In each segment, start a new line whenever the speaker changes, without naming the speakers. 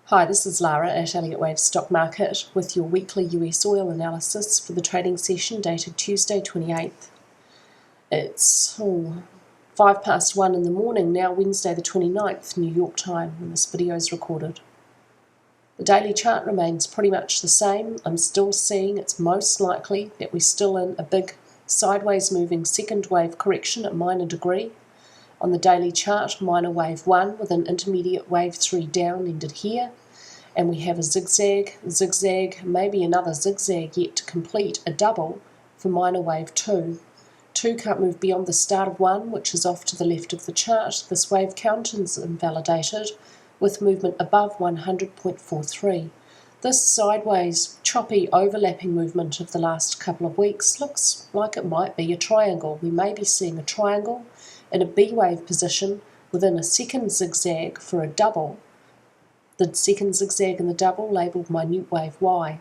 Hi, this is Lara at Elliott Wave Stock Market with your weekly US oil analysis for the trading session dated Tuesday 28th. It's 1:05 in the morning now, Wednesday the 29th, New York time, when this video is recorded. The daily chart remains pretty much the same. I'm still seeing it's most likely that we're still in a big sideways moving second wave correction at minor degree. On the daily chart, minor wave 1 with an intermediate wave 3 down ended here, and we have a zigzag, maybe another zigzag yet to complete a double for minor wave 2. 2 can't move beyond the start of 1, which is off to the left of the chart. This wave count is invalidated with movement above 100.43. This sideways, choppy, overlapping movement of the last couple of weeks looks like it might be a triangle. We may be seeing a triangle in a B wave position within a second zigzag for a double. The second zigzag in the double labelled minute wave Y.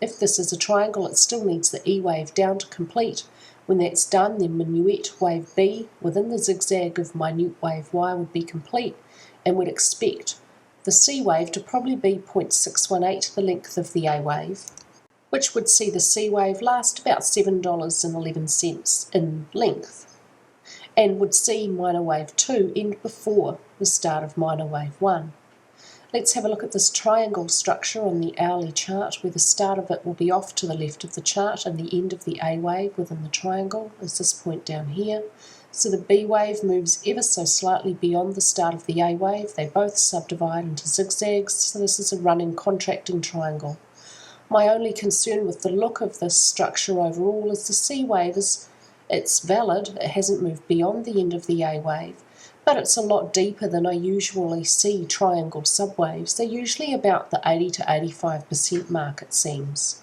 If this is a triangle, it still needs the E wave down to complete. When that's done, then minute wave B within the zigzag of minute wave Y would be complete, and we'd expect the C wave to probably be 0.618, the length of the A wave, which would see the C wave last about $7.11 in length, and would see minor wave 2 end before the start of minor wave 1. Let's have a look at this triangle structure on the hourly chart, where the start of it will be off to the left of the chart and the end of the A wave within the triangle is this point down here. So the B wave moves ever so slightly beyond the start of the A wave. They both subdivide into zigzags, so this is a running contracting triangle. My only concern with the look of this structure overall is the C wave it's valid, it hasn't moved beyond the end of the A wave, but it's a lot deeper than I usually see triangle subwaves. They're usually about the 80 to 85% mark, it seems.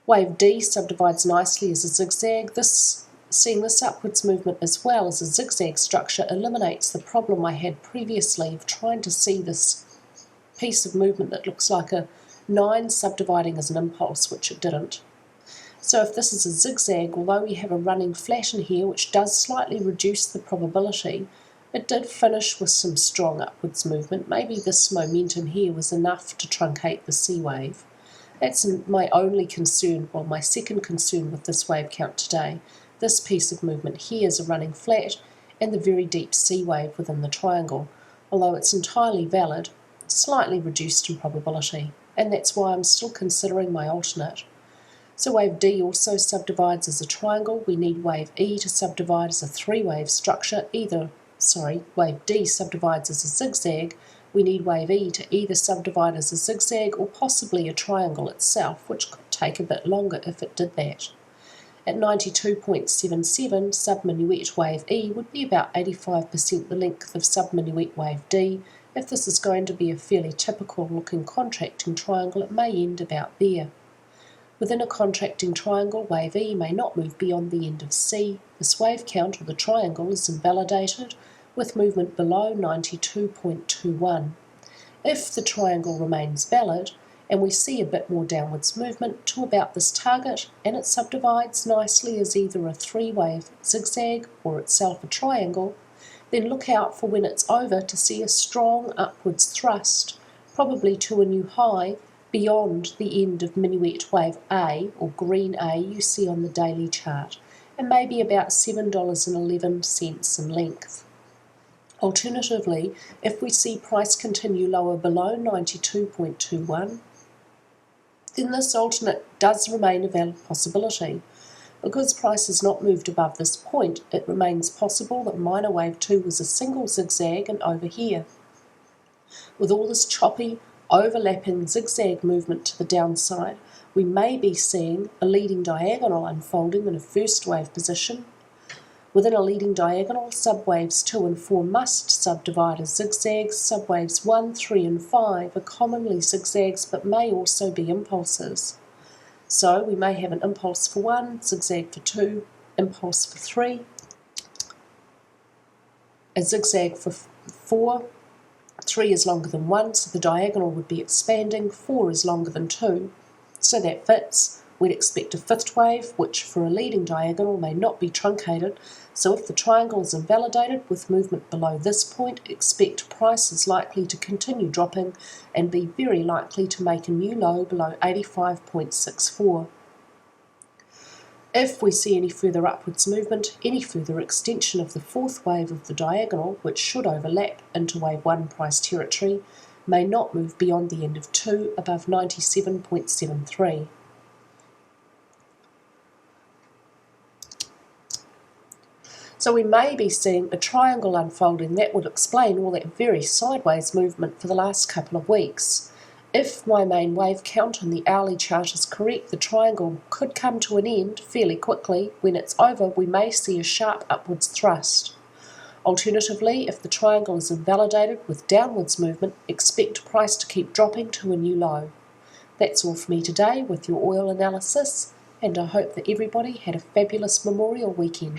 Wave D subdivides nicely as a zigzag. Seeing this upwards movement as well as a zigzag structure eliminates the problem I had previously of trying to see this piece of movement that looks like a 9 subdividing as an impulse, which it didn't. So if this is a zigzag, although we have a running flat in here, which does slightly reduce the probability, it did finish with some strong upwards movement. Maybe this momentum here was enough to truncate the C wave. That's my only concern, well, my second concern with this wave count today. This piece of movement here is a running flat and the very deep C wave within the triangle. Although it's entirely valid, slightly reduced in probability, and that's why I'm still considering my alternate. So wave D also subdivides as a triangle. We need wave E to subdivide as a three-wave structure. Wave D subdivides as a zigzag. We need wave E to either subdivide as a zigzag or possibly a triangle itself, which could take a bit longer if it did that. At 92.77, subminuet wave E would be about 85% the length of subminuet wave D. If this is going to be a fairly typical looking contracting triangle, it may end about there. Within a contracting triangle, wave E may not move beyond the end of C. This wave count, or the triangle, is invalidated with movement below 92.21. If the triangle remains valid, and we see a bit more downwards movement to about this target, and it subdivides nicely as either a three-wave zigzag or itself a triangle, then look out for when it's over to see a strong upwards thrust, probably to a new high, beyond the end of minuet wave A, or green A, you see on the daily chart, and maybe about $7.11 in length. Alternatively, if we see price continue lower below 92.21, then this alternate does remain a valid possibility. Because price has not moved above this point, it remains possible that minor wave 2 was a single zigzag and over here. With all this choppy, overlapping zigzag movement to the downside, we may be seeing a leading diagonal unfolding in a first wave position. Within a leading diagonal, subwaves 2 and 4 must subdivide as zigzags. Subwaves 1, 3 and 5 are commonly zigzags but may also be impulses. So we may have an impulse for 1, zigzag for 2, impulse for 3, a zigzag for 4, 3 is longer than 1, so the diagonal would be expanding, 4 is longer than 2, so that fits. we'd expect a fifth wave, which for a leading diagonal may not be truncated. So if the triangle is invalidated with movement below this point, expect price is likely to continue dropping and be very likely to make a new low below 85.64. If we see any further upwards movement, any further extension of the fourth wave of the diagonal, which should overlap into wave 1 price territory, may not move beyond the end of 2 above 97.73. So we may be seeing a triangle unfolding that would explain all that very sideways movement for the last couple of weeks. If my main wave count on the hourly chart is correct, the triangle could come to an end fairly quickly. When it's over, we may see a sharp upwards thrust. Alternatively, if the triangle is invalidated with downwards movement, expect price to keep dropping to a new low. That's all for me today with your oil analysis, and I hope that everybody had a fabulous Memorial weekend.